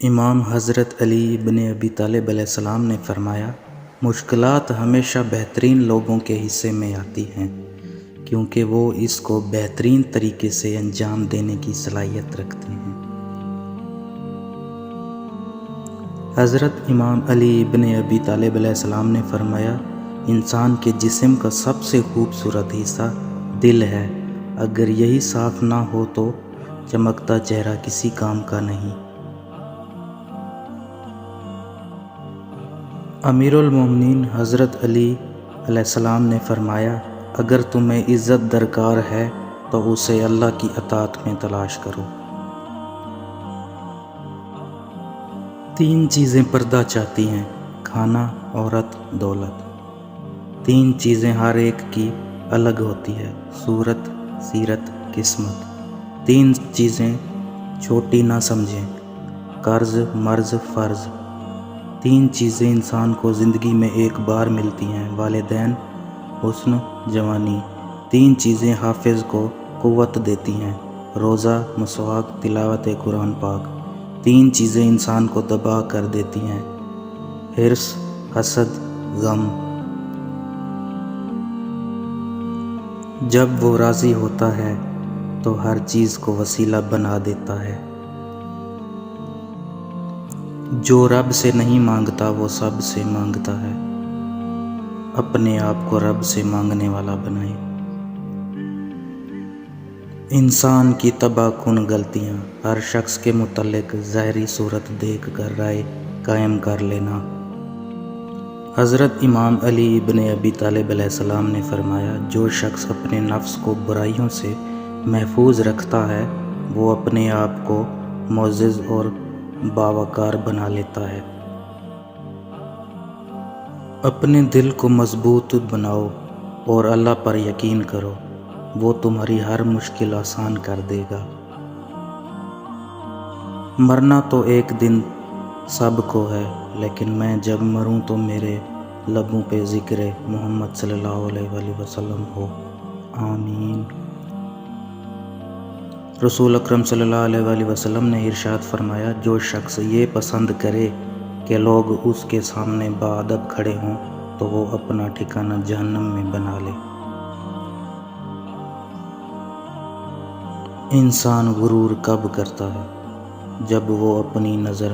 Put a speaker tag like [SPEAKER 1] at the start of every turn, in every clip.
[SPEAKER 1] امام حضرت علی بن ابی طالب علیہ السلام نے فرمایا، مشکلات ہمیشہ بہترین لوگوں کے حصے میں آتی ہیں کیونکہ وہ اس کو بہترین طریقے سے انجام دینے کی صلاحیت رکھتے ہیں۔ حضرت امام علی بن ابی طالب علیہ السلام نے فرمایا، انسان کے جسم کا سب سے خوبصورت حصہ دل ہے، اگر یہی صاف نہ ہو تو چمکتا چہرہ کسی کام کا نہیں۔ امیر المومنین حضرت علی علیہ السلام نے فرمایا، اگر تمہیں عزت درکار ہے تو اسے اللہ کی اطاعت میں تلاش کرو۔ 3 چیزیں پردہ چاہتی ہیں: کھانا، عورت، دولت۔ 3 چیزیں ہر ایک کی الگ ہوتی ہے: صورت، سیرت، قسمت۔ 3 چیزیں چھوٹی نہ سمجھیں: قرض، مرض، فرض۔ 3 چیزیں انسان کو زندگی میں ایک بار ملتی ہیں: والدین، حسن، جوانی۔ 3 چیزیں حافظ کو قوت دیتی ہیں: روزہ، مسواک، تلاوت قرآن پاک۔ 3 چیزیں انسان کو تباہ کر دیتی ہیں: حرص، حسد، غم۔ جب وہ راضی ہوتا ہے تو ہر چیز کو وسیلہ بنا دیتا ہے۔ جو رب سے نہیں مانگتا وہ سب سے مانگتا ہے۔ اپنے آپ کو رب سے مانگنے والا بنائیں۔ انسان کی تباہ کن غلطیاں: ہر شخص کے متعلق ظاہری صورت دیکھ کر رائے قائم کر لینا۔ حضرت امام علی بن ابی طالب علیہ السلام نے فرمایا، جو شخص اپنے نفس کو برائیوں سے محفوظ رکھتا ہے وہ اپنے آپ کو معزز اور باوقار بنا لیتا ہے۔ اپنے دل کو مضبوط بناؤ اور اللہ پر یقین کرو، وہ تمہاری ہر مشکل آسان کر دے گا۔ مرنا تو ایک دن سب کو ہے، لیکن میں جب مروں تو میرے لبوں پہ ذکر محمد صلی اللہ علیہ وآلہ وسلم ہو، آمین۔ رسول اکرم صلی اللہ علیہ وآلہ وسلم نے ارشاد فرمایا، جو شخص یہ پسند کرے کہ لوگ اس کے سامنے باادب کھڑے ہوں تو وہ اپنا ٹھکانہ جہنم میں بنا لے۔ انسان غرور کب کرتا ہے؟ جب وہ اپنی نظر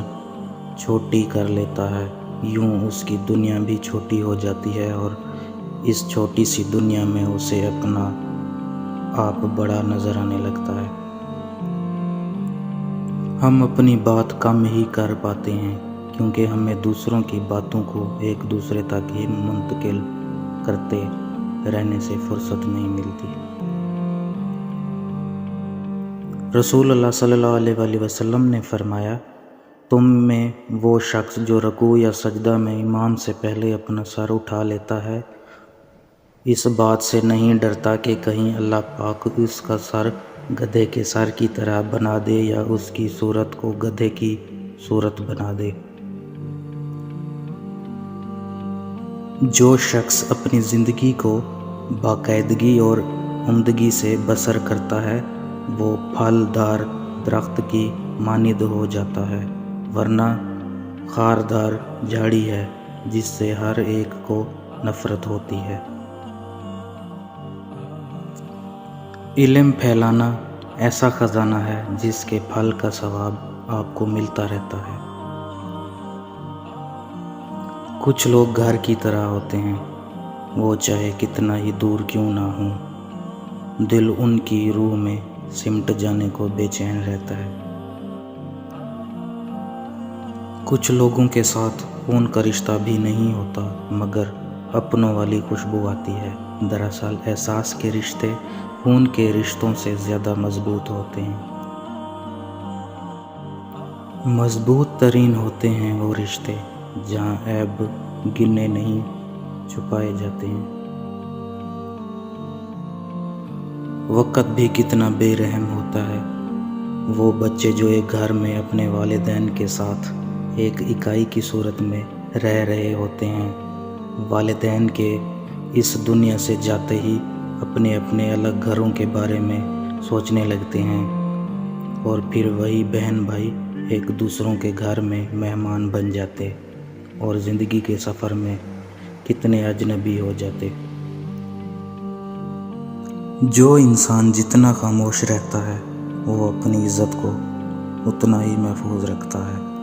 [SPEAKER 1] چھوٹی کر لیتا ہے، یوں اس کی دنیا بھی چھوٹی ہو جاتی ہے اور اس چھوٹی سی دنیا میں اسے اپنا آپ بڑا نظر آنے لگتا ہے۔ ہم اپنی بات کم ہی کر پاتے ہیں کیونکہ ہمیں دوسروں کی باتوں کو ایک دوسرے تک ہی منتقل کرتے رہنے سے فرصت نہیں ملتی۔ رسول اللہ صلی اللہ علیہ وآلہ وسلم نے فرمایا، تم میں وہ شخص جو رکوع یا سجدہ میں امام سے پہلے اپنا سر اٹھا لیتا ہے، اس بات سے نہیں ڈرتا کہ کہیں اللہ پاک اس کا سر گدھے کے سر کی طرح بنا دے یا اس کی صورت کو گدھے کی صورت بنا دے۔ جو شخص اپنی زندگی کو باقاعدگی اور عمدگی سے بسر کرتا ہے وہ پھل دار درخت کی مانند ہو جاتا ہے، ورنہ خاردار جھاڑی ہے جس سے ہر ایک کو نفرت ہوتی ہے۔ علم پھیلانا ایسا خزانہ ہے جس کے پھل کا ثواب آپ کو ملتا رہتا ہے۔ کچھ لوگ گھر کی طرح ہوتے ہیں، وہ چاہے کتنا ہی دور کیوں نہ ہوں، دل ان کی روح میں سمٹ جانے کو بے چین رہتا ہے۔ کچھ لوگوں کے ساتھ خون کا رشتہ بھی نہیں ہوتا مگر اپنوں والی خوشبو آتی ہے۔ دراصل احساس کے رشتے خون کے رشتوں سے زیادہ مضبوط ہوتے ہیں۔ مضبوط ترین ہوتے ہیں وہ رشتے جہاں عیب گنے نہیں چھپائے جاتے ہیں۔ وقت بھی کتنا بے رحم ہوتا ہے۔ وہ بچے جو ایک گھر میں اپنے والدین کے ساتھ ایک اکائی کی صورت میں رہ رہے ہوتے ہیں، والدین کے اس دنیا سے جاتے ہی اپنے اپنے الگ گھروں کے بارے میں سوچنے لگتے ہیں، اور پھر وہی بہن بھائی ایک دوسروں کے گھر میں مہمان بن جاتے اور زندگی کے سفر میں کتنے اجنبی ہو جاتے۔ جو انسان جتنا خاموش رہتا ہے وہ اپنی عزت کو اتنا ہی محفوظ رکھتا ہے۔